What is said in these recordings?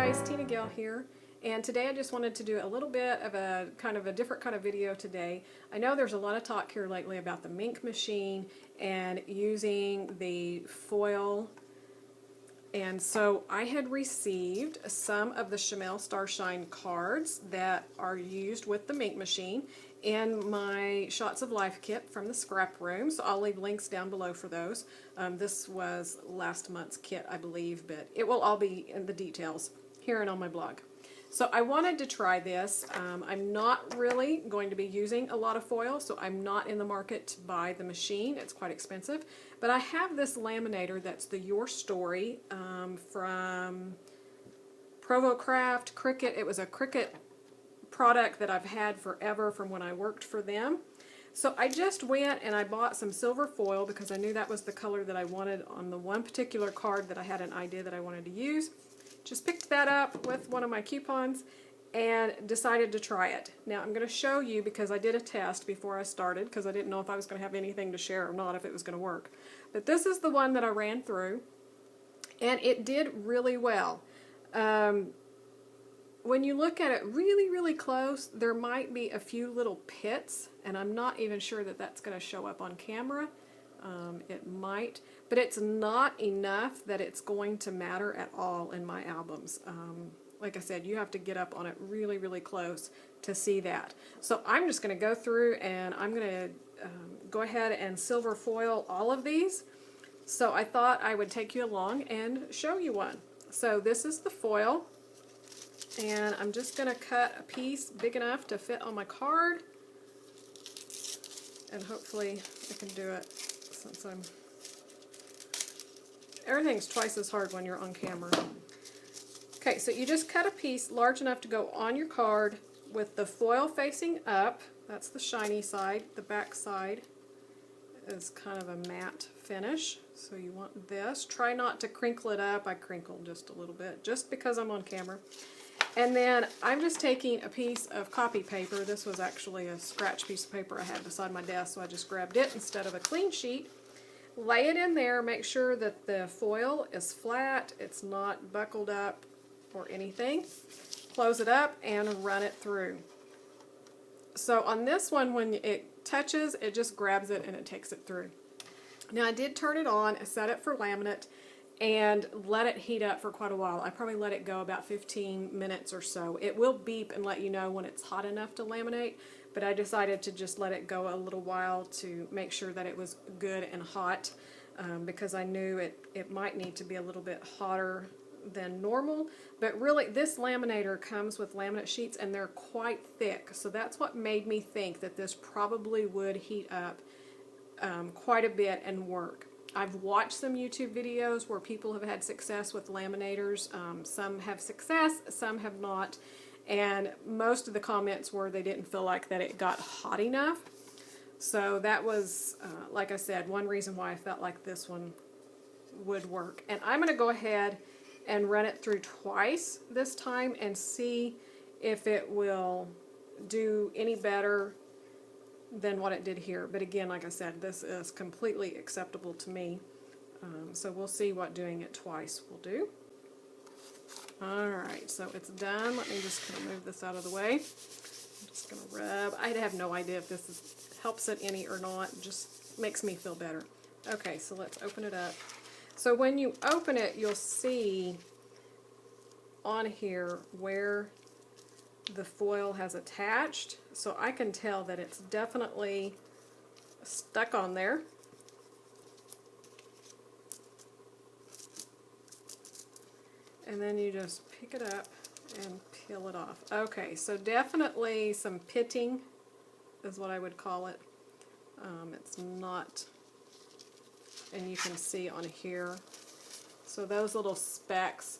guys, TinaGale here, and today I just wanted to do a little bit of a different kind of video today. I know there's a lot of talk here lately about the Mink machine and using the foil, and so I had received some of the Chamel Starshine cards that are used with the Mink machine in my Shots of Life kit from the scrap room, so I'll leave links down below for those. This was last month's kit, I believe, but it will all be in the details here and on my blog. So I wanted to try this. I'm not really going to be using a lot of foil, so I'm not in the market to buy the machine. It's quite expensive. But I have this laminator that's the Your Story from Provocraft, Cricut. It was a Cricut product that I've had forever from when I worked for them. So I just went and I bought some silver foil because I knew that was the color that I wanted on the one particular card that I had an idea that I wanted to use. Just picked that up with one of my coupons and decided to try it. Now I'm going to show you because I did a test before I started because I didn't know if I was going to have anything to share or not, if it was going to work. But this is the one that I ran through and it did really well. When you look at it really close, there might be a few little pits, and I'm not even sure that that's going to show up on camera. It might, but it's not enough that it's going to matter at all in my albums. Like I said, you have to get up on it really close to see that. So I'm just going to go through and I'm going to go ahead and silver foil all of these. So I thought I would take you along and show you one. So this is the foil. And I'm just going to cut a piece big enough to fit on my card, and hopefully I can do it since everything's twice as hard when you're on camera. Okay, so you just cut a piece large enough to go on your card with the foil facing up. That's the shiny side. The back side is kind of a matte finish, so you want this. Try not to crinkle it up. I crinkled just a little bit just because I'm on camera. And then I'm just taking a piece of copy paper. This was actually a scratch piece of paper I had beside my desk, so I just grabbed it instead of a clean sheet. Lay it in there, make sure that the foil is flat, it's not buckled up or anything. Close it up and run it through. So on this one, when it touches, it just grabs it and it takes it through. Now I did turn it on, I set it for laminate, and let it heat up for quite a while. I probably let it go about 15 minutes or so. It will beep and let you know when it's hot enough to laminate, but I decided to just let it go a little while to make sure that it was good and hot, because I knew it might need to be a little bit hotter than normal. But really, this laminator comes with laminate sheets and they're quite thick, so that's what made me think that this probably would heat up quite a bit and work. I've watched some YouTube videos where people have had success with laminators. Some have success, some have not, and most of the comments were they didn't feel like that it got hot enough. So that was, like I said, one reason why I felt like this one would work. And I'm going to go ahead and run it through twice this time and see if it will do any better than what it did here. But again, like I said, this is completely acceptable to me. So we'll see what doing it twice will do. Alright, so it's done. Let me just kind of move this out of the way. I'm just going to rub. I have no idea if this helps it any or not. It just makes me feel better. Okay, so let's open it up. So when you open it, you'll see on here where the foil has attached, so I can tell that it's definitely stuck on there. And then you just pick it up and peel it off. Okay, so definitely some pitting is what I would call it. It's not, and you can see on here, so those little specks,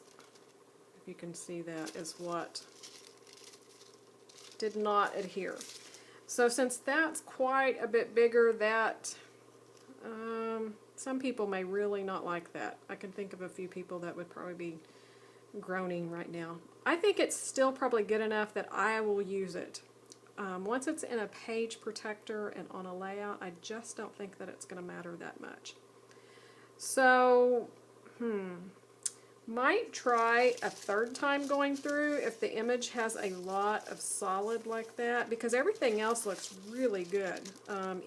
if you can see that, is what did not adhere. So since that's quite a bit bigger, that some people may really not like that. I can think of a few people that would probably be groaning right now. I think it's still probably good enough that I will use it. Once it's in a page protector and on a layout, I just don't think that it's going to matter that much. So, Might try a third time going through if the image has a lot of solid like that, because everything else looks really good.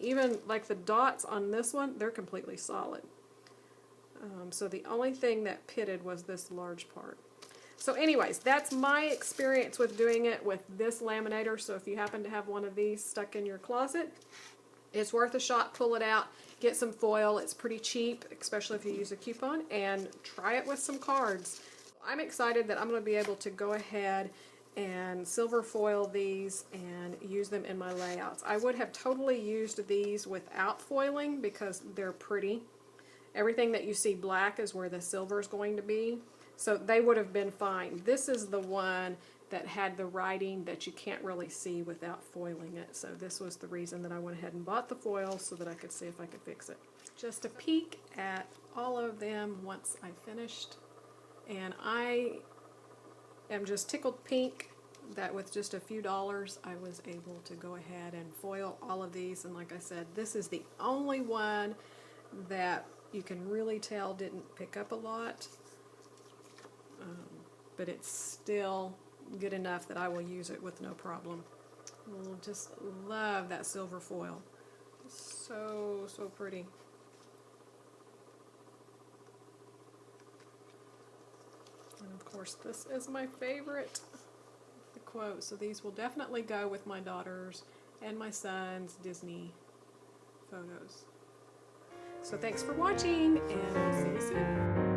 Even like the dots on this one, they're completely solid. So the only thing that pitted was this large part. So anyways, that's my experience with doing it with this laminator. So if you happen to have one of these stuck in your closet, it's worth a shot. Pull it out, get some foil. It's pretty cheap, especially if you use a coupon, and try it with some cards. I'm excited that I'm going to be able to go ahead and silver foil these and use them in my layouts. I would have totally used these without foiling because they're pretty. Everything that you see black is where the silver is going to be. So they would have been fine. This is the one that had the writing that you can't really see without foiling it. So this was the reason that I went ahead and bought the foil, so that I could see if I could fix it. Just a peek at all of them once I finished. And I am just tickled pink that with just a few dollars I was able to go ahead and foil all of these. And like I said, this is the only one that you can really tell didn't pick up a lot. But it's still good enough that I will use it with no problem. Just love that silver foil. So pretty. And of course this is my favorite, the quote. So these will definitely go with my daughter's and my son's Disney photos. So thanks for watching, and I'll see you soon.